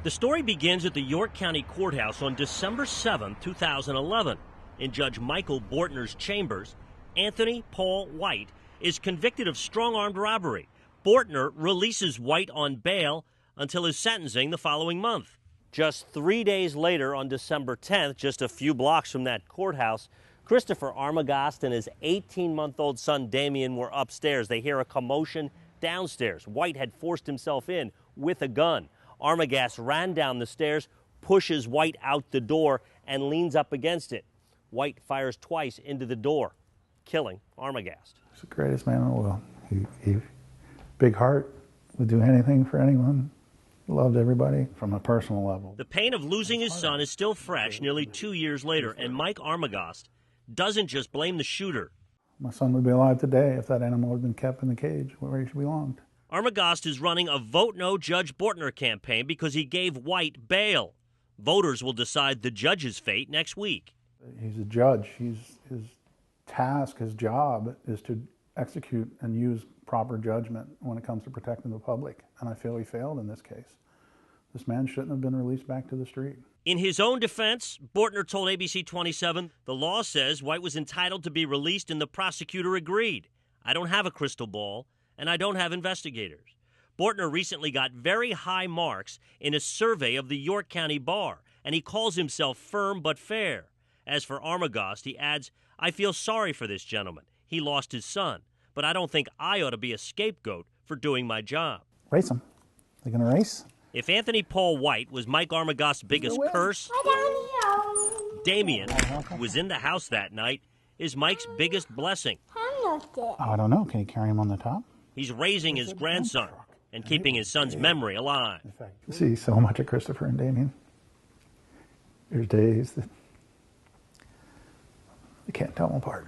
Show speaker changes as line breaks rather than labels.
The story begins at the York County Courthouse on December 7, 2011. In Judge Michael Bortner's chambers, Anthony Paul White is convicted of strong-armed robbery. Bortner releases White on bail until his sentencing the following month. Just 3 days later, on December 10th, just a few blocks from that courthouse, Christopher Armagost and his 18-month-old son Damien were upstairs. They hear a commotion downstairs. White had forced himself in with a gun. Armagost ran down the stairs, pushes White out the door, and leans up against it. White fires twice into the door, killing Armagost.
He's the greatest man in the world. He big heart, would do anything for anyone. Loved everybody from a personal level.
The pain of losing his son is still fresh nearly 2 years later, and Mike Armagost doesn't just blame the shooter.
My son would be alive today if that animal had been kept in the cage where he belonged.
Armagost is running a Vote No Judge Bortner campaign because he gave White bail. Voters will decide the judge's fate next week.
He's a judge. His task, his job is to execute and use proper judgment when it comes to protecting the public. And I feel he failed in this case. This man shouldn't have been released back to the street.
In his own defense, Bortner told ABC 27, the law says White was entitled to be released and the prosecutor agreed. I don't have a crystal ball, and I don't have investigators. Bortner recently got very high marks in a survey of the York County Bar, and he calls himself firm but fair. As for Armagost, he adds, I feel sorry for this gentleman. He lost his son, but I don't think I ought to be a scapegoat for doing my job.
Race him. They gonna race?
If Anthony Paul White was Mike Armagost's biggest curse, Damien, who was in the house that night, is Mike's biggest blessing.
Oh, I don't know. Can he carry him on the top?
He's raising his grandson and keeping his son's memory alive.
I see so much of Christopher and Damien. There's days that you can't tell them apart.